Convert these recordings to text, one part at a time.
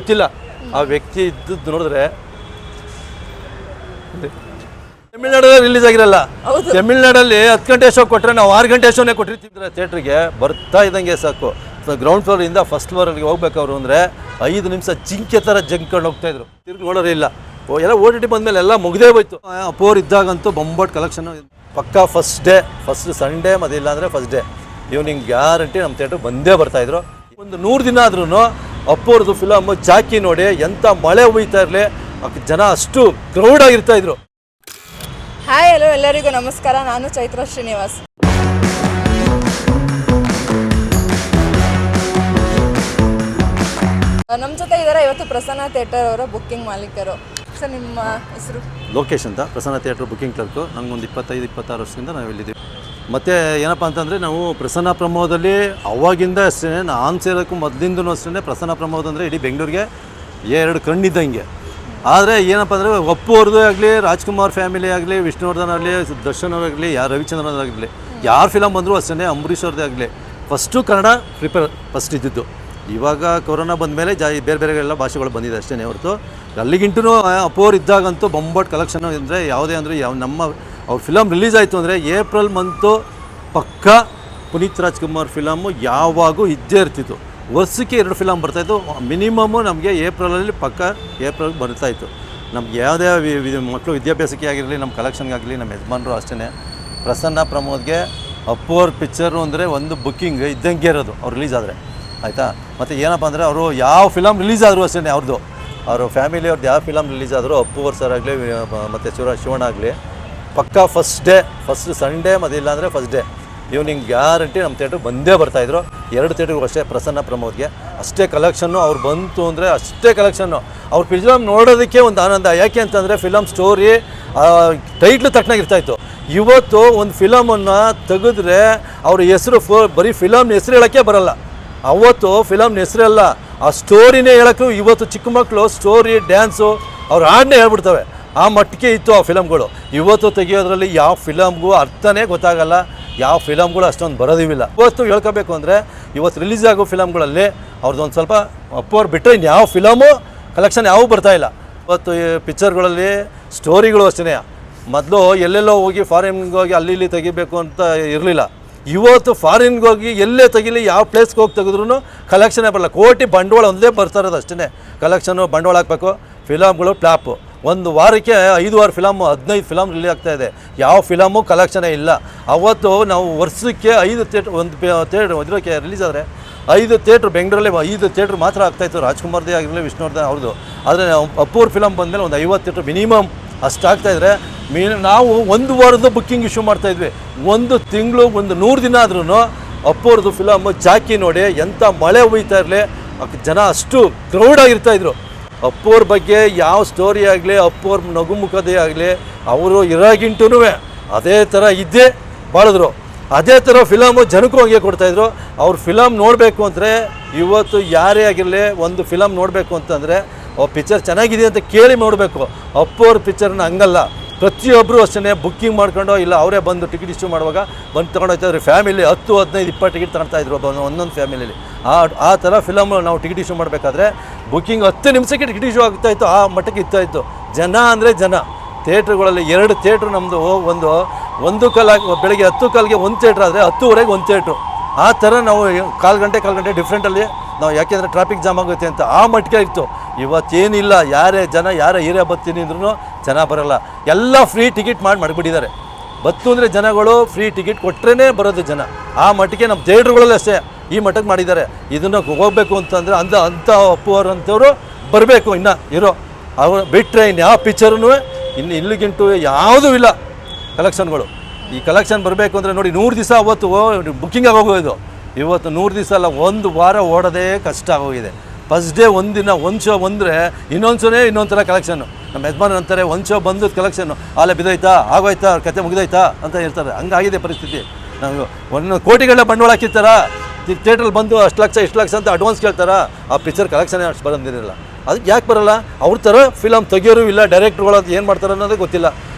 ಗೊತ್ತಿಲ್ಲ ಆ ವ್ಯಕ್ತಿ ಇದ್ದದ್ದು ನೋಡಿದ್ರೆ ತಮಿಳ್ನಾಡಲ್ಲಿ ರಿಲೀಸ್ ಆಗಿರಲ್ಲ. ತಮಿಳ್ನಾಡಲ್ಲಿ 10 ಗಂಟೆ ಶೋ ಕೊಟ್ಟರೆ ನಾವು 6 ಗಂಟೆ ಶೋನೇ ಕೊಟ್ಟಿರ್ತಿದ್ರೆ ಥಿಯೇಟ್ರಿಗೆ ಬರ್ತಾ ಇದ್ದಂಗೆ ಸಾಕು. ಗ್ರೌಂಡ್ ಫ್ಲೋರಿಂದ ಫಸ್ಟ್ ಫ್ಲೋರಿಗೆ ಹೋಗ್ಬೇಕವ್ರು ಅಂದರೆ 5 ನಿಮಿಷ ಜಿಂಕೆ ಥರ ಜಂಕೊಂಡು ಹೋಗ್ತಾಯಿದ್ರು. ತಿರುಗಿ ನೋಡೋರೇ ಇಲ್ಲ. ಎಲ್ಲ OTT ಬಂದಮೇಲೆ ಎಲ್ಲ ಮುಗಿದೇ ಹೋಯ್ತು. ಅಪ್ಪೋರ್ ಇದ್ದಾಗಂತೂ ಬೊಂಬಾಟ್ ಕಲೆಕ್ಷನ್ ಪಕ್ಕಾ. ಫಸ್ಟ್ ಡೇ, ಫಸ್ಟ್ ಸಂಡೇ ಮತ್ತು ಇಲ್ಲಾಂದರೆ ಫಸ್ಟ್ ಡೇ ಈವ್ನಿಂಗ್ ಗ್ಯಾರಂಟಿ ನಮ್ಮ ಥಿಯೇಟ್ರ್ ಬಂದೇ ಬರ್ತಾಯಿದ್ರು. ಒಂದು 100 ದಿನ ಆದ್ರೂ ಅಪ್ಪೋರ್ದು ಫಿಲಮ್ ಜಾಕಿ ನೋಡಿ ಎಂಥ ಮಳೆ ಹುಯ್ತಾ ಇರಲಿ ಜನ ಅಷ್ಟು ಕ್ರೌಡ್ ಆಗಿರ್ತಾಯಿದ್ರು. ಹಾಯ್ ಹಲೋ ಎಲ್ಲರಿಗೂ ನಮಸ್ಕಾರ. ನಾನು ಚೈತ್ರ ಶ್ರೀನಿವಾಸ್. ನಮ್ಮ ಜೊತೆ ಇದ್ದಾರೆ ಇವತ್ತು ಪ್ರಸನ್ನ ಥಿಯೇಟರ್ ಅವರ ಬುಕ್ಕಿಂಗ್ ಮಾಲೀಕರು. ಸರ್ ನಿಮ್ಮ ಹೆಸರು? ಲೋಕೇಶ್ ಅಂತ, ಪ್ರಸನ್ನ ಥಿಯೇಟ್ರ್ ಬುಕ್ಕಿಂಗ್ ಕ್ಲರ್ಕು. ನಮಗೊಂದು 25-26 ವರ್ಷದಿಂದ ನಾವು ಇಲ್ಲಿದ್ದೀವಿ. ಮತ್ತು ಏನಪ್ಪ ಅಂತಂದರೆ ನಾವು ಪ್ರಸನ್ನ ಪ್ರಮೋದಲ್ಲಿ ಅವಾಗಿಂದ ಅಷ್ಟೇ, ನಾನು ಸೇರೋಕ್ಕೂ ಮೊದಲಿಂದನೂ ಅಷ್ಟೇ ಪ್ರಸನ್ನ ಪ್ರಮೋದ್ ಅಂದರೆ ಇಡೀ ಬೆಂಗಳೂರಿಗೆ 2 ಕಣ್ಣಿದ್ದಂಗೆ. ಆದರೆ ಏನಪ್ಪ ಅಂದರೆ ಅಪ್ಪು ಅವ್ರದ್ದು ಆಗಲಿ, ರಾಜ್ಕುಮಾರ್ ಫ್ಯಾಮಿಲಿ ಆಗಲಿ, ವಿಷ್ಣುವರ್ಧನ್ ಆಗಲಿ, ದರ್ಶನ್ ಅವರಾಗಲಿ, ರವಿಚಂದ್ರನ್ ಆಗಲಿ, ಯಾರು ಫಿಲಮ್ ಬಂದರೂ ಅಷ್ಟೇ, ಅಂಬರೀಷ್ ಅವ್ರದ್ದೇ ಆಗಲಿ ಫಸ್ಟು ಕನ್ನಡ ಫಸ್ಟ್ ಇದ್ದಿದ್ದು. ಇವಾಗ ಕೊರೋನಾ ಬಂದಮೇಲೆ ಬೇರೆ ಬೇರೆ ಎಲ್ಲ ಭಾಷೆಗಳು ಬಂದಿದೆ ಅಷ್ಟೇ ಹೊರತು ಅಲ್ಲಿಗಿಂಟೂ ಅಪ್ಪೋರ್ ಇದ್ದಾಗಂತೂ ಬೊಂಬಾಟ್ ಕಲೆಕ್ಷನ್ ಅಂದರೆ ಯಾವುದೇ ಅಂದರೆ ಅವ್ರ ಫಿಲಮ್ ರಿಲೀಸ್ ಆಯಿತು ಅಂದರೆ ಏಪ್ರಿಲ್ ಮಂತು ಪಕ್ಕಾ ಪುನೀತ್ ರಾಜ್ಕುಮಾರ್ ಫಿಲಮು ಯಾವಾಗೂ ಇದ್ದೇ ಇರ್ತಿತ್ತು. ವರ್ಷಕ್ಕೆ 2 ಫಿಲಮ್ ಬರ್ತಾಯಿತ್ತು ಮಿನಿಮಮ್ಮು. ನಮಗೆ ಏಪ್ರಿಲಲ್ಲಿ ಏಪ್ರಿಲ್ ಬರ್ತಾಯಿತ್ತು. ನಮ್ಗೆ ಯಾವುದೇ ಮಕ್ಕಳು ವಿದ್ಯಾಭ್ಯಾಸಕ್ಕೆ ಆಗಿರಲಿ, ನಮ್ಮ ಕಲೆಕ್ಷನ್ಗಾಗಲಿ, ನಮ್ಮ ಯಜಮಾನರು ಅಷ್ಟೇ. ಪ್ರಸನ್ನ ಪ್ರಮೋದ್ಗೆ ಅಪ್ಪೋರ್ ಪಿಕ್ಚರು ಅಂದರೆ ಒಂದು ಬುಕ್ಕಿಂಗ್ ಇದ್ದಂಗೆ ಇರೋದು ಅವ್ರು ರಿಲೀಸ್ ಆದರೆ, ಆಯಿತಾ. ಮತ್ತು ಏನಪ್ಪ ಅಂದರೆ ಅವರು ಯಾವ ಫಿಲಮ್ ರಿಲೀಸ್ ಆದರೂ ಅಷ್ಟೇ ಅವ್ರ ಫ್ಯಾಮಿಲಿ ಅವ್ರದ್ದು ಯಾವ ಫಿಲಮ್ ರಿಲೀಸ್ ಆದರೂ ಅಪ್ಪು ಅವ್ರ ಸರ್ ಆಗಲಿ ಮತ್ತು ಶಿವಣ್ಣ ಆಗಲಿ ಪಕ್ಕಾ ಫಸ್ಟ್ ಡೇ, ಫಸ್ಟ್ ಸಂಡೇ ಮತ್ತು ಇಲ್ಲಾಂದರೆ ಫಸ್ಟ್ ಡೇ ಈವ್ನಿಂಗ್ ಗ್ಯಾರಂಟಿ ನಮ್ಮ ಥಿಯೇಟ್ರ್ ಬಂದೇ ಬರ್ತಾಯಿದ್ರು. 2 ಥಿಯೇಟ್ರಿಗೂ ಅಷ್ಟೇ. ಪ್ರಸನ್ನ ಪ್ರಮೋದ್ಗೆ ಅಷ್ಟೇ ಕಲೆಕ್ಷನ್ನು. ಅವ್ರು ಬಂತು ಅಂದರೆ ಅಷ್ಟೇ ಕಲೆಕ್ಷನ್ನು. ಅವ್ರ ಫಿಲಮ್ ನೋಡೋದಕ್ಕೆ ಒಂದು ಆನಂದ. ಯಾಕೆ ಅಂತಂದರೆ ಫಿಲಮ್ ಸ್ಟೋರಿ ಟೈಟ್ಲು ತಕ್ಕನಾಗಿರ್ತಾಯಿತ್ತು. ಇವತ್ತು ಒಂದು ಫಿಲಮನ್ನು ತೆಗೆದ್ರೆ ಅವ್ರ ಹೆಸರು ಬರೀ ಫಿಲಮ್ ಹೆಸರು ಹೇಳೋಕ್ಕೆ ಬರೋಲ್ಲ. ಅವತ್ತು ಫಿಲಮ್ನ ಹೆಸರಲ್ಲ, ಆ ಸ್ಟೋರಿನೇ ಹೇಳೋಕ್ಕೂ ಇವತ್ತು ಚಿಕ್ಕ ಮಕ್ಕಳು ಸ್ಟೋರಿ ಡ್ಯಾನ್ಸು ಅವ್ರು ಹಾಡನ್ನೇ ಹೇಳ್ಬಿಡ್ತವೆ. ಆ ಮಟ್ಟಿಗೆ ಇತ್ತು ಆ ಫಿಲಮ್ಗಳು. ಇವತ್ತು ತೆಗಿಯೋದ್ರಲ್ಲಿ ಯಾವ ಫಿಲಮ್ಗೂ ಅರ್ಥನೇ ಗೊತ್ತಾಗಲ್ಲ, ಯಾವ ಫಿಲಮ್ಗಳು ಅಷ್ಟೊಂದು ಬರೋದಿಲ್ಲ. ಇವತ್ತು ಹೇಳ್ಕೋಬೇಕು ಅಂದರೆ ಇವತ್ತು ರಿಲೀಸ್ ಆಗೋ ಫಿಲಮ್ಗಳಲ್ಲಿ ಅವ್ರದ್ದೊಂದು ಸ್ವಲ್ಪ ಅಪ್ಪೋರ್ ಬಿಟ್ಟರೆ ಇನ್ಯಾವ ಫಿಲಮು ಕಲೆಕ್ಷನ್ ಯಾವೂ ಬರ್ತಾಯಿಲ್ಲ. ಇವತ್ತು ಈ ಪಿಕ್ಚರ್ಗಳಲ್ಲಿ ಸ್ಟೋರಿಗಳು ಅಷ್ಟೇ. ಮೊದಲು ಎಲ್ಲೆಲ್ಲೋ ಹೋಗಿ ಫಾರಿನ್ಗೆ ಹೋಗಿ ಅಲ್ಲಿ ಇಲ್ಲಿ ತೆಗಿಬೇಕು ಅಂತ ಇರಲಿಲ್ಲ. ಇವತ್ತು ಫಾರಿನ್ಗೆ ಹೋಗಿ ಎಲ್ಲೇ ತೆಗಿಲಿ, ಯಾವ ಪ್ಲೇಸ್ಗೆ ಹೋಗಿ ತೆಗೆದ್ರೂ ಕಲೆಕ್ಷನೇ ಬರಲ್ಲ. ಕೋಟಿ ಬಂಡವಾಳ ಒಂದೇ ಬರ್ತಾ ಇರೋದು ಅಷ್ಟೇ. ಕಲೆಕ್ಷನು ಬಂಡವಾಳ ಹಾಕಬೇಕು. ಫಿಲಮ್ಗಳು ಪ್ಲ್ಯಾಪು. ಒಂದು ವಾರಕ್ಕೆ 5 ಫಿಲಮ್ 15 ಫಿಲಮ್ ರಿಲೀಸ್ ಆಗ್ತಾಯಿದೆ. ಯಾವ ಫಿಲಮು ಕಲೆಕ್ಷನೇ ಇಲ್ಲ. ಅವತ್ತು ನಾವು ವರ್ಷಕ್ಕೆ 5 ಥಿಯೇಟ್ರ್, ಒಂದು ಥಿಯೇಟ್ರ್ ಇರೋಕ್ಕೆ ರಿಲೀಸ್ ಆದರೆ 5 ಥಿಯೇಟ್ರ್ ಬೆಂಗಳೂರಲ್ಲಿ 5 ಥಿಯೇಟ್ರ್ ಮಾತ್ರ ಆಗ್ತಾಯಿತ್ತು. ರಾಜ್ಕುಮಾರ್ದೇ ಆಗಿರಲಿ, ವಿಷ್ಣುವರ್ಧನ್ ಅವ್ರದ್ದು. ಆದರೆ ಅಪ್ಪೂರ್ ಫಿಲಮ್ ಬಂದಮೇಲೆ ಒಂದು 50 ಥಿಯೇಟ್ರ್ ಮಿನಿಮಮ್ ಅಷ್ಟು ಆಗ್ತಾಯಿದ್ರೆ ನಾವು 1 ವಾರದ ಬುಕ್ಕಿಂಗ್ ಇಶ್ಯೂ ಮಾಡ್ತಾಯಿದ್ವಿ. 1 ತಿಂಗಳು, ಒಂದು 100 ದಿನ ಆದ್ರೂ ಅಪ್ಪೋರ್ದು ಫಿಲಮ್ ಜಾಕಿ ನೋಡಿ ಎಂಥ ಮಳೆ ಹುಯ್ತಾ ಇರಲಿ ಜನ ಅಷ್ಟು ಕ್ರೌಡ್ ಆಗಿರ್ತಾಯಿದ್ರು. ಅಪ್ಪೋರ್ ಬಗ್ಗೆ ಯಾವ ಸ್ಟೋರಿ ಆಗಲಿ, ಅಪ್ಪೋರ್ ನಗುಮುಖದೇ ಆಗಲಿ, ಅವರು ಇರಾಗಿಂಟೂ ಅದೇ ಥರ ಇದ್ದೇ ಬಾಳಿದ್ರು. ಅದೇ ಥರ ಫಿಲಮು ಜನಕ್ಕೂ ಹಂಗೆ ಕೊಡ್ತಾಯಿದ್ರು. ಅವ್ರ ಫಿಲಮ್ ನೋಡಬೇಕು ಅಂದರೆ ಇವತ್ತು ಯಾರೇ ಆಗಿರಲಿ, ಒಂದು ಫಿಲಮ್ ನೋಡಬೇಕು ಅಂತಂದರೆ ಪಿಕ್ಚರ್ ಚೆನ್ನಾಗಿದೆ ಅಂತ ಕೇಳಿ ನೋಡಬೇಕು. ಅಪ್ಪೋರ್ ಪಿಕ್ಚರ್ನ ಹಂಗಲ್ಲ. ಪ್ರತಿಯೊಬ್ಬರು ಅಷ್ಟೇ ಬುಕ್ಕಿಂಗ್ ಮಾಡ್ಕೊಂಡು, ಇಲ್ಲ ಅವರೇ ಬಂದು ಟಿಕೆಟ್ ಇಶ್ಯೂ ಮಾಡುವಾಗ ಬಂದು ತೊಗೊಂಡು ಹೋಗ್ತಾಯಿದ್ರು. ಫ್ಯಾಮಿಲಿ 10, 15, 20 ಟಿಕೆಟ್ ತಗೊಳ್ತಾಯಿದ್ರು ಒಂದೊಂದು ಫ್ಯಾಮಿಲಿಯಲ್ಲಿ. ಆ ಥರ ಫಿಲಮ್ ನಾವು ಟಿಕೆಟ್ ಇಶ್ಯೂ ಮಾಡಬೇಕಾದ್ರೆ ಬುಕ್ಕಿಂಗ್ 10 ನಿಮಿಷಕ್ಕೆ ಟಿಕೆಟ್ ಇಶ್ಯೂ ಆಗ್ತಾಯಿತ್ತು. ಆ ಮಟ್ಟಕ್ಕೆ ಇರ್ತಾಯಿತ್ತು. ಜನ ಅಂದರೆ ಜನ. ಥಿಯೇಟ್ರುಗಳಲ್ಲಿ 2 ಥಿಯೇಟ್ರು ನಮ್ಮದು. ಒಂದು ಬೆಳಗ್ಗೆ 10 ಕಾಲಿಗೆ ಒಂದು ಥಿಯೇಟ್ರ್ ಆದರೆ 10ವರೆಗೆ ಒಂದು ಥಿಯೇಟ್ರು. ಆ ಥರ ನಾವು ಕಾಲು ಗಂಟೆ ಡಿಫ್ರೆಂಟಲ್ಲಿ ನಾವು, ಯಾಕೆಂದರೆ ಟ್ರಾಫಿಕ್ ಜಾಮ್ ಆಗುತ್ತೆ ಅಂತ ಆ ಮಟ್ಟಿಗೆ ಇತ್ತು. ಇವತ್ತೇನಿಲ್ಲ. ಯಾರೇ ಹೀರೇ ಬರ್ತೀನಿ ಅಂದ್ರೂ ಜನ ಬರೋಲ್ಲ. ಎಲ್ಲ ಫ್ರೀ ಟಿಕೆಟ್ ಮಾಡಿಬಿಟ್ಟಿದ್ದಾರೆ. ಬತ್ತು ಅಂದರೆ ಜನಗಳು ಫ್ರೀ ಟಿಕೆಟ್ ಕೊಟ್ಟರೆ ಬರೋದು ಜನ. ಆ ಮಟ್ಟಿಗೆ ನಮ್ಮ ಥಿಯೇಟ್ರುಗಳಲ್ಲಿ ಅಷ್ಟೇ ಈ ಮಟ್ಟಕ್ಕೆ ಮಾಡಿದ್ದಾರೆ. ಇದನ್ನು ಹೋಗಬೇಕು ಅಂತಂದರೆ ಅಂಥ ಅಪ್ಪುವರಂಥವ್ರು ಬರಬೇಕು. ಇನ್ನು ಅವ್ರು ಬಿಟ್ಟರೆ ಇನ್ಯಾವ ಪಿಕ್ಚರೂ ಇಲ್ಲಿಗಿಂಟು ಯಾವುದೂ ಇಲ್ಲ ಕಲೆಕ್ಷನ್ಗಳು. ಈ ಕಲೆಕ್ಷನ್ ಬರಬೇಕು ಅಂದರೆ ನೋಡಿ 100 ದಿವಸ ಅವತ್ತು ಬುಕ್ಕಿಂಗ್ ಆಗೋಗೋದು. ಇವತ್ತು 100 ದಿವಸ ಅಲ್ಲ, 1 ವಾರ ಓಡೋದೇ ಕಷ್ಟ ಆಗೋಗಿದೆ. ಫಸ್ಟ್ ಡೇ ಒಂದಿನ ಒಂದು ಶೋ ಬಂದರೆ ಇನ್ನೊಂದು ಶೋನೇ ಇನ್ನೊಂದು ಥರ ಕಲೆಕ್ಷನ್ನು. ನಮ್ಮ ಯಜಮಾನ ಅಂತಾರೆ, ಒಂದು ಶೋ ಬಂದದ್ದು ಕಲೆಕ್ಷನ್ನು ಆಲೆ ಬಿದ್ದೋಯ್ತಾ, ಆಗೋಯ್ತಾ, ಅವ್ರ ಕತೆ ಮುಗಿದೋಯ್ತಾ ಅಂತ ಹೇಳ್ತಾರೆ. ಹಂಗಾಗಿದೆ ಪರಿಸ್ಥಿತಿ. ನಾವು 1 ಕೋಟಿಗಳ ಬಂಡವಾಳ ಹಾಕಿರ್ತಾರ, ಥಿಯೇಟ್ರಲ್ಲಿ ಬಂದು ಅಷ್ಟು ಲಕ್ಷ ಇಷ್ಟು ಲಕ್ಷ ಅಂತ ಅಡ್ವಾನ್ಸ್ ಕೇಳ್ತಾರ. ಆ ಪಿಕ್ಚರ್ ಕಲೆಕ್ಷನ್ನೇ ಅಷ್ಟು ಬರೋದಿರಲ್ಲ. ಅದಕ್ಕೆ ಯಾಕೆ ಬರೋಲ್ಲ? ಅವ್ರ ಥರ ಫಿಲಮ್ ತೆಗಿಯೋರು ಇಲ್ಲ, ಡೈರೆಕ್ಟ್ರುಗಳು ಅದು ಏನು ಮಾಡ್ತಾರೆ ಅನ್ನೋದೇ ಗೊತ್ತಿಲ್ಲ.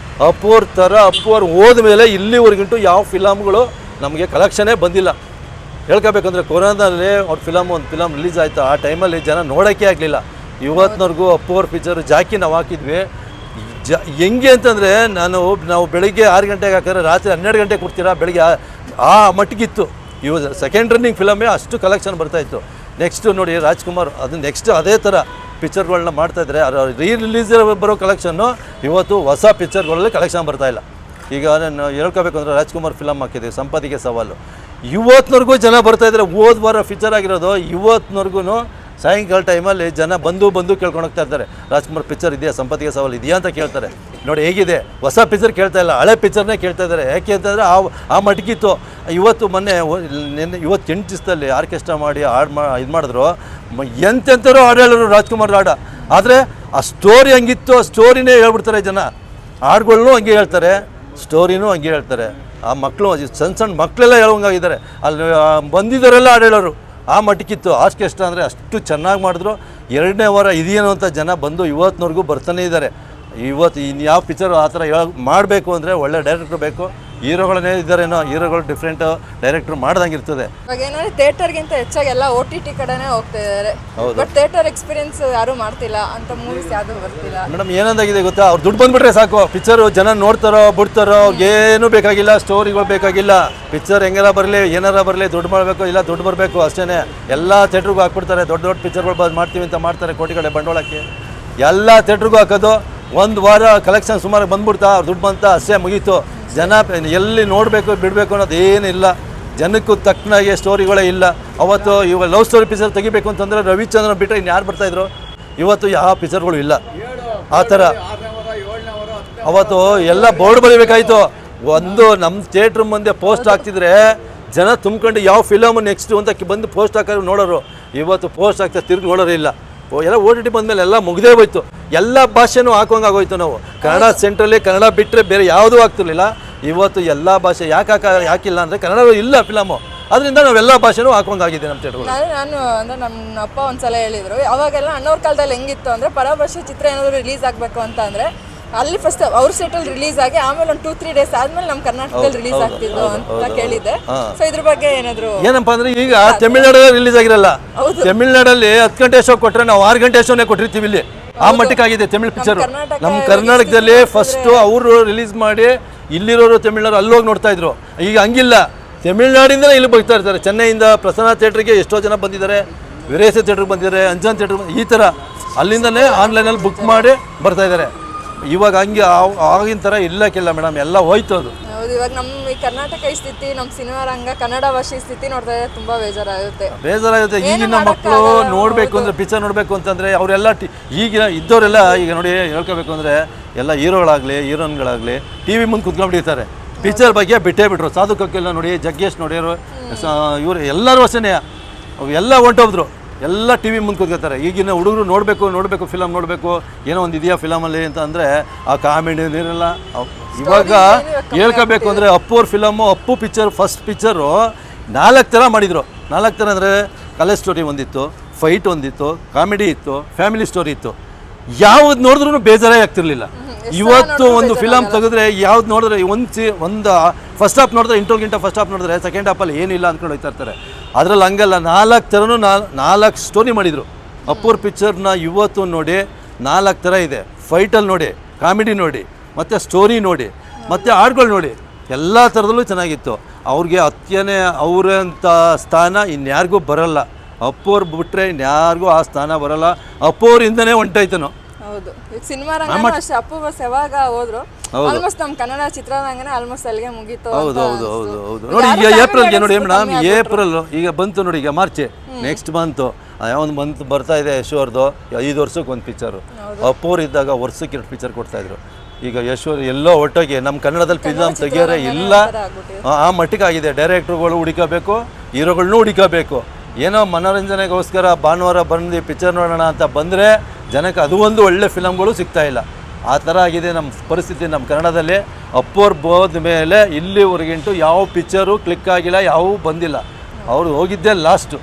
ಅಪ್ಪೋರ್ ಥರ ಅಪ್ಪೋರ್ ಹೋದ್ಮೇಲೆ ಇಲ್ಲಿವರೆಗಿಂಟು ಯಾವ ಫಿಲಮ್ಗಳು ನಮಗೆ ಕಲೆಕ್ಷನ್ನೇ ಬಂದಿಲ್ಲ. ಹೇಳ್ಕೋಬೇಕಂದ್ರೆ ಕೊರೋನಾದಲ್ಲಿ ಅವ್ರ ಒಂದು ಫಿಲಮ್ ರಿಲೀಸ್ ಆಯಿತು. ಆ ಟೈಮಲ್ಲಿ ಜನ ನೋಡೋಕ್ಕೆ ಆಗಲಿಲ್ಲ. ಇವತ್ತಿನವರೆಗೂ ಅಪ್ಪು ಅವ್ರ ಪಿಕ್ಚರ್ ಜಾಕಿ ನಾವು ಹಾಕಿದ್ವಿ. ಹೆಂಗೆ ಅಂತಂದರೆ ನಾವು ಬೆಳಿಗ್ಗೆ 6 ಗಂಟೆಗೆ ಹಾಕಿದ್ರೆ ರಾತ್ರಿ 12 ಗಂಟೆಗೆ ಕೊಡ್ತೀರಾ, ಬೆಳಿಗ್ಗೆ ಆ ಮಟ್ಟಿಗಿತ್ತು. ಸೆಕೆಂಡ್ ರನ್ನಿಂಗ್ ಫಿಲಮೇ ಅಷ್ಟು ಕಲೆಕ್ಷನ್ ಬರ್ತಾಯಿತ್ತು. ನೆಕ್ಸ್ಟು ನೋಡಿ ರಾಜ್ಕುಮಾರ್ ಅದು ನೆಕ್ಸ್ಟ್ ಅದೇ ಥರ ಪಿಕ್ಚರ್ಗಳನ್ನ ಮಾಡ್ತಾಯಿದ್ರೆ ರಿಲೀಸ್ ಬರೋ ಕಲೆಕ್ಷನ್ನು ಇವತ್ತು ಹೊಸ ಪಿಕ್ಚರ್ಗಳಲ್ಲಿ ಕಲೆಕ್ಷನ್ ಬರ್ತಾಯಿಲ್ಲ. ಈಗ ನಾನು ಹೇಳ್ಕೋಬೇಕು ಅಂದರೆ ರಾಜ್ಕುಮಾರ್ ಫಿಲಮ್ ಹಾಕಿದ್ದೀವಿ, ಸಂಪತ್ತಿಗೆ ಸವಾಲು. ಇವತ್ತಿನವರೆಗೂ ಜನ ಬರ್ತಾಯಿದ್ದಾರೆ. ಹೋದ ವಾರ ಫೀಚರ್ ಆಗಿರೋದು ಇವತ್ತಿನವರೆಗೂ ಸಾಯಂಕಾಲ ಟೈಮಲ್ಲಿ ಜನ ಬಂದು ಕೇಳ್ಕೊಂಡು ಹೋಗ್ತಾ ಇರ್ತಾರೆ, ರಾಜ್ಕುಮಾರ್ ಪಿಕ್ಚರ್ ಇದೆಯಾ, ಸಂಪತ್ತಿಗೆ ಸವಾಲು ಇದೆಯಾ ಅಂತ ಕೇಳ್ತಾರೆ. ನೋಡಿ ಹೇಗಿದೆ, ಹೊಸ ಪಿಕ್ಚರ್ ಕೇಳ್ತಾ ಇಲ್ಲ, ಹಳೆ ಪಿಕ್ಚರ್ನೇ ಕೇಳ್ತಾ ಇದ್ದಾರೆ. ಯಾಕೆ ಅಂತಂದರೆ ಆ ಮಟಕಿತ್ತು. ಇವತ್ತು ಇವತ್ತು 8 ದಿವಸದಲ್ಲಿ ಆರ್ಕೆಸ್ಟ್ರಾ ಮಾಡಿ ಇದು ಮಾಡಿದ್ರು. ಎಂತೆಂಥವ್ರು ಹಾಡು ಹೇಳೋರು ರಾಜ್ಕುಮಾರ್ ಹಾಡು. ಆದರೆ ಆ ಸ್ಟೋರಿ ಹಂಗಿತ್ತು, ಆ ಸ್ಟೋರಿನೇ ಹೇಳ್ಬಿಡ್ತಾರೆ ಜನ. ಹಾಡುಗಳನ್ನೂ ಹಂಗೆ ಹೇಳ್ತಾರೆ, ಸ್ಟೋರಿನೂ ಹಂಗೆ ಹೇಳ್ತಾರೆ. ಆ ಮಕ್ಕಳು ಸಣ್ಣ ಮಕ್ಕಳೆಲ್ಲ ಹೇಳೋಂಗಾಗಿದ್ದಾರೆ. ಅಲ್ಲಿ ಬಂದಿದ್ದವರೆಲ್ಲ ಹಾಡು ಹೇಳೋರು. ಆ ಮಟ್ಟಕ್ಕಿತ್ತು ಆರ್ಕೆಸ್ಟ್ರಾ ಅಂದರೆ. ಅಷ್ಟು ಚೆನ್ನಾಗಿ ಮಾಡಿದ್ರು. 2ನೇ ವಾರ ಇದೇನು ಅಂತ ಜನ ಬಂದು ಇವತ್ತಿನವರೆಗೂ ಬರ್ತಾನೆ ಇದ್ದಾರೆ. ಇವತ್ತು ಇನ್ಯಾವ ಪಿಕ್ಚರು ಆ ಥರ ಮಾಡಬೇಕು ಅಂದರೆ ಒಳ್ಳೆ ಡೈರೆಕ್ಟ್ರು ಬೇಕು. ಹೀರೋಗಳನ್ನೇ ಇದ್ದಾರೇನೋ, ಹೀರೋಗಳು ಡಿಫ್ರೆಂಟ್ ಡೈರೆಕ್ಟ್ರು ಮಾಡ್ದಂಗೆ ಇರ್ತದೆ. ಇವಾಗ ಏನಂದರೆ ಥಿಯೇಟರ್ಗಿಂತ ಹೆಚ್ಚಾಗಿ ಎಲ್ಲ OTT ಕಡೆನೇ ಹೋಗ್ತಾ ಇದ್ದಾರೆ. ಬಟ್ ಥಿಯೇಟರ್ ಎಕ್ಸ್ಪೀರಿಯನ್ಸ್ ಯಾರೂ ಮಾಡ್ತಿಲ್ಲ ಅಂತ ಮೂವೀಸ್ ಯಾವುದೂ ಬರ್ತಿಲ್ಲ. ಮೇಡಮ್ ಏನಂದಾಗಿದೆ ಗೊತ್ತಾ, ಅವ್ರು ದುಡ್ಡು ಬಂದುಬಿಟ್ರೆ ಸಾಕು, ಪಿಕ್ಚರು ಜನ ನೋಡ್ತಾರೋ ಬಿಡ್ತಾರೋ ಏನೂ ಬೇಕಾಗಿಲ್ಲ, ಸ್ಟೋರಿಗಳು ಬೇಕಾಗಿಲ್ಲ. ಪಿಕ್ಚರ್ ಹೆಂಗಾರ ಬರಲಿ ಏನಾರ ಬರಲಿ, ದುಡ್ಡು ಮಾಡಬೇಕು, ಇಲ್ಲ ದುಡ್ಡು ಬರಬೇಕು ಅಷ್ಟೇ. ಎಲ್ಲ ಥಿಯೇಟ್ರಿಗೂ ಹಾಕ್ಬಿಡ್ತಾರೆ. ದೊಡ್ಡ ಪಿಕ್ಚರ್ಗಳು ಮಾಡ್ತೀವಿ ಅಂತ ಮಾಡ್ತಾರೆ, ಕೋಟಿಗಳೇ ಬಂಡವಾಳಕ್ಕೆ. ಎಲ್ಲ ಥಿಯೇಟ್ರಿಗೂ ಹಾಕೋದು. 1 ವಾರ ಕಲೆಕ್ಷನ್ ಸುಮಾರು ಬಂದ್ಬಿಡ್ತಾ, ಅವ್ರು ದುಡ್ಡು ಬಂತ ಅಷ್ಟೇ ಮುಗೀತು. ಜನ ಎಲ್ಲಿ ನೋಡಬೇಕು ಬಿಡಬೇಕು ಅನ್ನೋದು ಏನಿಲ್ಲ. ಜನಕ್ಕೂ ತಕ್ಕನಾಗಿ ಸ್ಟೋರಿಗಳೇ ಇಲ್ಲ. ಅವತ್ತು ಇವಾಗ ಲವ್ ಸ್ಟೋರಿ ಪಿಕ್ಚರ್ ತೆಗಿಬೇಕು ಅಂತಂದರೆ ರವಿಚಂದ್ರನ್ ಬಿಟ್ಟರೆ ಇನ್ನು ಯಾರು ಬರ್ತಾಯಿದ್ರು? ಇವತ್ತು ಯಾವ ಪಿಕ್ಚರ್ಗಳು ಇಲ್ಲ ಆ ಥರ. ಅವತ್ತು ಎಲ್ಲ ಬೋರ್ಡ್ ಬರೀಬೇಕಾಯಿತು. ನಮ್ಮ ಥಿಯೇಟ್ರ್ ಮುಂದೆ ಪೋಸ್ಟ್ ಹಾಕ್ತಿದ್ರೆ ಜನ ತುಂಬ್ಕೊಂಡು ಯಾವ ಫಿಲಮ್ ನೆಕ್ಸ್ಟು ಅಂತ ಬಂದು ಪೋಸ್ಟ್ ಹಾಕೋರು ನೋಡೋರು. ಇವತ್ತು ಪೋಸ್ಟ್ ಹಾಕ್ತಾ ತಿರುಗಿ ನೋಡೋರೇ ಇಲ್ಲ. ಎಲ್ಲ OTT ಬಂದಮೇಲೆ ಎಲ್ಲ ಮುಗ್ದೇ ಹೋಯ್ತು. ಎಲ್ಲ ಭಾಷೆನೂ ಹಾಕೋಂಗಾಗೋಯ್ತು. ನಾವು ಕನ್ನಡ ಸೆಂಟ್ರಲ್ಲಿ ಕನ್ನಡ ಬಿಟ್ಟರೆ ಬೇರೆ ಯಾವುದೂ ಆಗ್ತಿರ್ಲಿಲ್ಲ. ಇವತ್ತು ಎಲ್ಲ ಭಾಷೆ ಯಾಕಿಲ್ಲ ಅಂದರೆ ಕನ್ನಡ ಇಲ್ಲ ಫಿಲಮು. ಅದರಿಂದ ನಾವೆಲ್ಲ ಭಾಷೆನೂ ಹಾಕೋಂಗಾಗಿದೆ ನಮ್ಮ ಥಿಯೇಟ್ರ್. ನಾನು ಅಂದರೆ ನಮ್ಮ ಅಪ್ಪ ಒಂದ್ಸಲ ಹೇಳಿದರು, ಅವಾಗೆಲ್ಲ ಅಣ್ಣವ್ರ ಕಾಲದಲ್ಲಿ ಹೆಂಗಿತ್ತು ಅಂದರೆ ಪರಭಾಷೆ ಚಿತ್ರ ಏನಾದರೂ ರಿಲೀಸ್ ಆಗಬೇಕು ಅಂತ ಅಂದರೆ ಅಲ್ಲಿ ಫಸ್ಟ್ ಅವ್ರ ಸೆಟಲ್ ರಿಲೀಸ್ ಆಗಿ ಆಮೇಲೆ ಒಂದು 2-3 ಡೇಸ್ ಆದ್ಮೇಲೆ ನಮ್ಮ ಕರ್ನಾಟಕದಲ್ಲಿ ರಿಲೀಸ್ ಆಗ್ತಿದ್ದು ಅಂತ ಕೇಳಿದ್ದೆ. ಸೊ ಇದ್ರ ಬಗ್ಗೆ ಏನಾದ್ರು ಏನಪ್ಪ ಅಂದ್ರೆ ಈಗ ತಮಿಳ್ನಾಡಲ್ಲಿ ರಿಲೀಸ್ ಆಗಿರಲ್ಲ. ತಮಿಳ್ನಾಡಲ್ಲಿ 10 ಗಂಟೆ ಶೋ ಕೊಟ್ಟರೆ ನಾವು 6 ಗಂಟೆ ಶೋನೇ ಕೊಟ್ಟಿರ್ತೀವಿ. ಇಲ್ಲಿ ಆ ಮಟ್ಟಕ್ಕಾಗಿದೆ ತಮಿಳ್ ಪಿಕ್ಚರ್. ನಮ್ಮ ಕರ್ನಾಟಕದಲ್ಲಿ ಫಸ್ಟ್ ಅವರು ರಿಲೀಸ್ ಮಾಡಿ ಇಲ್ಲಿರೋರು ತಮಿಳ್ನಾಡು ಅಲ್ಲೋಗಿ ನೋಡ್ತಾ ಇದ್ರು. ಈಗ ಹಂಗಿಲ್ಲ, ತಮಿಳ್ನಾಡಿಂದಲೇ ಇಲ್ಲಿ ಬರ್ತಾ ಇರ್ತಾರೆ. ಚೆನ್ನೈಯಿಂದ ಪ್ರಸನ್ನ ಥಿಯೇಟ್ರಿಗೆ ಎಷ್ಟೋ ಜನ ಬಂದಿದ್ದಾರೆ, ವೀರೇಶ ಥಿಯೇಟ್ರಿಗೆ ಬಂದಿದ್ದಾರೆ, ಅಂಜಾನ್ ಥಿಯೇಟ್ರ್ ಈ ಥರ ಅಲ್ಲಿಂದನೇ ಆನ್ಲೈನಲ್ಲಿ ಬುಕ್ ಮಾಡಿ ಬರ್ತಾ ಇದ್ದಾರೆ. ಇವಾಗ ಹಂಗೆ ಆಗಿನ ಥರ ಇಲ್ಲಕ್ಕಿಲ್ಲ ಮೇಡಮ್, ಎಲ್ಲ ಹೋಯ್ತು ಅದು. ಹೌದು, ಇವಾಗ ನಮ್ಮ ಈ ಕರ್ನಾಟಕ ಸ್ಥಿತಿ, ನಮ್ಮ ಸಿನಿಮಾ ರಂಗ, ಕನ್ನಡ ಭಾಷೆ ಸ್ಥಿತಿ ನೋಡ್ತಾ ಇದ್ರೆ ತುಂಬ ಬೇಜಾರಾಗುತ್ತೆ. ಈಗಿನ ಮಕ್ಕಳು ನೋಡಬೇಕು ಅಂದರೆ ಪಿಕ್ಚರ್ ನೋಡಬೇಕು ಅಂತಂದರೆ ಅವರೆಲ್ಲ ಈಗಿನ ಇದ್ದವರೆಲ್ಲ ಈಗ ನೋಡಿ ಹೇಳ್ಕೋಬೇಕು ಅಂದರೆ ಎಲ್ಲ ಹೀರೋಗಳಾಗಲಿ ಹೀರೋಯಿನ್ಗಳಾಗಲಿ ಟಿ ವಿ ಮುಂದೆ ಕುತ್ಕೊಂಡ್ಬಿಟ್ಟಿರ್ತಾರೆ. ಪಿಕ್ಚರ್ ಬಗ್ಗೆ ಬಿಟ್ಟೇ ಬಿಟ್ರು. ಸಾಧು ಕೋಕಿಲ ನೋಡಿ, ಜಗ್ಗೇಶ್ ನೋಡಿದ್ರು, ಇವರು ಎಲ್ಲರೂ ಅಷ್ಟೇ ಎಲ್ಲ ಹೊಂಟೋದ್ರು. ಎಲ್ಲ ಟಿ ವಿ ಮುಂದೆ ಕೂತ್ಕೊತಾರೆ. ಈಗಿನ ಹುಡುಗರು ನೋಡಬೇಕು ಫಿಲಮ್ ನೋಡಬೇಕು, ಏನೋ ಒಂದು ಇದೆಯಾ ಫಿಲಮಲ್ಲಿ ಅಂತ ಅಂದರೆ ಆ ಕಾಮಿಡಿ ಇರಲ್ಲ. ಇವಾಗ ಹೇಳ್ಕೋಬೇಕು ಅಂದರೆ ಅಪ್ಪು ಅವ್ರ film, Appu picture first picture 4 ಥರ ಮಾಡಿದರು. 4 ಥರ ಅಂದರೆ ಕಲೆ ಸ್ಟೋರಿ ಒಂದಿತ್ತು, ಫೈಟ್ ಒಂದಿತ್ತು, ಕಾಮಿಡಿ ಇತ್ತು, ಫ್ಯಾಮಿಲಿ ಸ್ಟೋರಿ ಇತ್ತು. ಯಾವ್ದು ನೋಡಿದ್ರೂ ಬೇಜಾರೇ ಆಗ್ತಿರ್ಲಿಲ್ಲ. ಇವತ್ತು ಒಂದು ಫಿಲಮ್ ತೆಗೆದ್ರೆ ಯಾವ್ದು ನೋಡಿದ್ರೆ ಒಂದು ಫಸ್ಟ್ ಹಾಫ್ ನೋಡಿದ್ರೆ ಇಂಟರ್ಗಿಂಟ ಫಸ್ಟ್ ಹಾಫ್ ನೋಡಿದ್ರೆ ಸೆಕೆಂಡ್ ಹಾಫಲ್ಲಿ ಏನಿಲ್ಲ ಅಂದ್ಕೊಂಡು ಹೋಗ್ತಾ ಇರ್ತಾರೆ. ಅದರಲ್ಲಿ ಹಂಗಲ್ಲ, 4 ಥರನೂ 4 ಸ್ಟೋರಿ ಮಾಡಿದರು. ಅಪ್ಪೂರ್ ಪಿಕ್ಚರ್ನ ಇವತ್ತು ನೋಡಿ 4 ಥರ ಇದೆ. ಫೈಟಲ್ಲಿ ನೋಡಿ, ಕಾಮಿಡಿ ನೋಡಿ, ಮತ್ತು ಸ್ಟೋರಿ ನೋಡಿ, ಮತ್ತು ಹಾಡುಗಳು ನೋಡಿ, ಎಲ್ಲ ಥರದಲ್ಲೂ ಚೆನ್ನಾಗಿತ್ತು. ಅವ್ರಿಗೆ ಅತ್ಯನೇ ಅವರಂಥ ಸ್ಥಾನ ಇನ್ಯಾರಿಗೂ ಬರಲ್ಲ. ಅಪ್ಪೋರು ಬಿಟ್ಟರೆ ಇನ್ಯಾರಿಗೂ ಆ ಸ್ಥಾನ ಬರಲ್ಲ. ಅಪ್ಪೋರಿಂದನೇ ಹೊಂಟಾಯ್ತನೋ. ಹೌದು, ಈಗ ಸಿನಿಮಾ ರಂಗ ಅಷ್ಟೇ. ಅಪ್ಪು ಬಸ್ ಯಾವಾಗ ಹೋದ್ರು ಆಲ್ಮೋಸ್ಟ್ ನಮ್ಮ ಕನ್ನಡ ಚಿತ್ರರಂಗನೇ ಆಲ್ಮೋಸ್ಟ್ ಅಲ್ಲಿಗೆ ಮುಗೀತು. ಹೌದು ನೋಡಿ, ಈಗ ಏಪ್ರಿಲ್ಗೆ ನೋಡಿ ಮೇಡಮ್, ಏಪ್ರಿಲ್ ಈಗ ಬಂತು ನೋಡಿ, ಈಗ ಮಾರ್ಚ್ ನೆಕ್ಸ್ಟ್ ಬಂತು. ಯಾವೊಂದು ಬಂತು ಬರ್ತಾ ಇದೆ ಯಶೋರ್ದು 5 ವರ್ಷಕ್ಕೆ ಒಂದು ಪಿಕ್ಚರು. ಅಪ್ಪೋರು ಇದ್ದಾಗ ವರ್ಷಕ್ಕೆ 2 ಪಿಕ್ಚರ್ ಕೊಡ್ತಾಯಿದ್ರು. ಈಗ ಯಶೋರ್ ಎಲ್ಲೋ ಒಟ್ಟೋಗಿ ನಮ್ಮ ಕನ್ನಡದಲ್ಲಿ ಫಿಲಮ್ ತೆಗಿಯೋರೆ ಇಲ್ಲ. ಆ ಮಟ್ಟಿಗಾಗಿದೆ. ಡೈರೆಕ್ಟ್ರುಗಳು ಹುಡುಕಬೇಕು, ಹೀರೋಗಳನ್ನೂ ಹುಡುಕಬೇಕು. ಏನೋ ಮನೋರಂಜನೆಗೋಸ್ಕರ ಭಾನುವಾರ ಬಂದು ಪಿಕ್ಚರ್ ನೋಡೋಣ ಅಂತ ಬಂದರೆ ಜನಕ್ಕೆ ಅದು ಒಂದು ಒಳ್ಳೆ ಫಿಲಮ್ಗಳು ಸಿಗ್ತಾಯಿಲ್ಲ. ಆ ಥರ ಆಗಿದೆ ನಮ್ಮ ಪರಿಸ್ಥಿತಿ ನಮ್ಮ ಕನ್ನಡದಲ್ಲಿ. ಅಪ್ಪೋರ್ ಹೋದ ಮೇಲೆ ಇಲ್ಲಿವರೆಗಿಂಟು ಯಾವ ಪಿಕ್ಚರು ಕ್ಲಿಕ್ ಆಗಿಲ್ಲ, ಯಾವೂ ಬಂದಿಲ್ಲ. ಅವರು ಹೋಗಿದ್ದೇ ಲಾಸ್ಟು.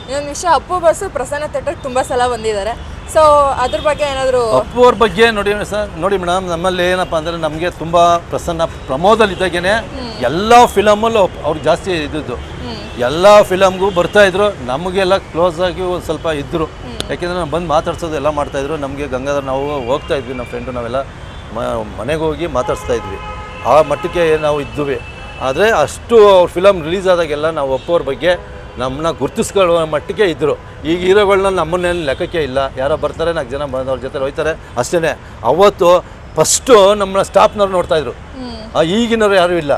ಇನ್ನೊಂದು ವಿಷಯ, ಅಪ್ಪು ಬಸ್ಸು ಪ್ರಸನ್ನ ಥಿಯೇಟರ್ಗೆ ತುಂಬ ಸಲ ಬಂದಿದ್ದಾರೆ. ಸೊ ಅದ್ರ ಬಗ್ಗೆ ಏನಾದರೂ ಅಪ್ಪು ಅವ್ರ ಬಗ್ಗೆ ನೋಡಿ ಮೇಡಮ್, ನಮ್ಮಲ್ಲಿ ಏನಪ್ಪ ಅಂದರೆ ನಮಗೆ ತುಂಬ ಪ್ರಸನ್ನ ಪ್ರಮೋದಲ್ಲಿ ಇದ್ದಾಗೇ ಎಲ್ಲ ಫಿಲಮಲ್ಲೂ ಅವ್ರಿಗೆ ಜಾಸ್ತಿ ಇದ್ದಿದ್ದು. ಎಲ್ಲ ಫಿಲಮ್ಗೂ ಬರ್ತಾಯಿದ್ರು, ನಮಗೆಲ್ಲ ಕ್ಲೋಸ್ ಆಗಿ ಒಂದು ಸ್ವಲ್ಪ ಇದ್ದರು. ಯಾಕೆಂದರೆ ನಾವು ಬಂದು ಮಾತಾಡ್ಸೋದು ಎಲ್ಲ ಮಾಡ್ತಾಯಿದ್ರು. ನಮಗೆ ಗಂಗಾಧರ್ ನಾವು ಹೋಗ್ತಾ ಇದ್ವಿ, ನಮ್ಮ ಫ್ರೆಂಡು ನಾವೆಲ್ಲ ಮನೆಗೆ ಹೋಗಿ ಮಾತಾಡ್ಸ್ತಾ ಇದ್ವಿ. ಆ ಮಟ್ಟಕ್ಕೆ ನಾವು ಇದ್ವಿ. ಆದರೆ ಅಷ್ಟು ಅವ್ರ ಫಿಲಮ್ ರಿಲೀಸ್ ಆದಾಗೆಲ್ಲ ನಾವು ಒಪ್ಪೋರ ಬಗ್ಗೆ ನಮ್ಮನ್ನ ಗುರ್ತಿಸ್ಕೊಳ್ಳುವ ಮಟ್ಟಿಗೆ ಇದ್ದರು. ಈಗ ಹೀರೋಗಳನ್ನ ನಮ್ಮನ್ನೇನು ಲೆಕ್ಕಕ್ಕೆ ಇಲ್ಲ, ಯಾರೋ ಬರ್ತಾರೆ 4 ಜನ ಬಂದವ್ರ ಜೊತೆ ಹೋಯ್ತಾರೆ ಅಷ್ಟೇ. ಅವತ್ತು ಫಸ್ಟು ನಮ್ಮನ್ನ ಸ್ಟಾಫ್ನವ್ರು ನೋಡ್ತಾಯಿದ್ರು, ಈಗಿನವ್ರು ಯಾರೂ ಇಲ್ಲ.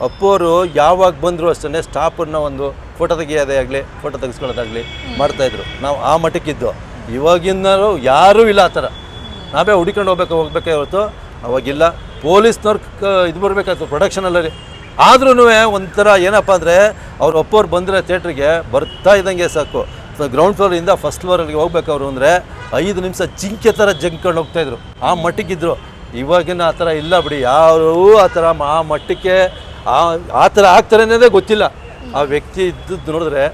ಅಪ್ಪೋರು ಯಾವಾಗ ಬಂದರು ಅಷ್ಟೇ ಸ್ಟಾಫನ್ನು ಒಂದು ಫೋಟೋ ತೆಗಿಯೋದೇ ಆಗಲಿ, ಫೋಟೋ ತೆಗೆಸ್ಕೊಳ್ಳೋದಾಗಲಿ ಮಾಡ್ತಾಯಿದ್ರು. ನಾವು ಆ ಮಟ್ಟಕ್ಕಿದ್ದು. ಇವಾಗಿನವರು ಯಾರೂ ಇಲ್ಲ ಆ ಥರ. ನಾವೇ ಹುಡ್ಕೊಂಡು ಹೋಗ್ಬೇಕೇ ಹೊರತು ಅವಾಗಿಲ್ಲ. ಪೊಲೀಸ್ನವ್ರು ಇದು ಬರಬೇಕಾಯ್ತು ಪ್ರೊಡಕ್ಷನಲ್ಲಿ. ಆದ್ರೂ ಒಂಥರ ಏನಪ್ಪ ಅಂದರೆ ಅವ್ರು ಒಪ್ಪೋರು ಬಂದರೆ ಥಿಯೇಟ್ರಿಗೆ ಬರ್ತಾ ಇದ್ದಂಗೆ ಸಾಕು, ಗ್ರೌಂಡ್ ಫ್ಲೋರಿಂದ ಫಸ್ಟ್ ಫ್ಲೋರಿಗೆ ಹೋಗ್ಬೇಕವ್ರು ಅಂದರೆ 5 ನಿಮಿಷ ಜಿಂಕೆ ಥರ ಜಂಕೊಂಡು ಹೋಗ್ತಾಯಿದ್ರು. ಆ ಮಟ್ಟಕ್ಕಿದ್ರು. ಇವಾಗಿನ ಆ ಥರ ಇಲ್ಲ ಬಿಡಿ, ಯಾರೂ ಆ ಥರ ಆ ಮಟ್ಟಕ್ಕೆ ಆ ಥರ ಆಗ್ತಾರೆ ಅನ್ನೋದೇ ಗೊತ್ತಿಲ್ಲ. ಆ ವ್ಯಕ್ತಿ ಇದ್ದದ್ದು ನೋಡಿದ್ರೆ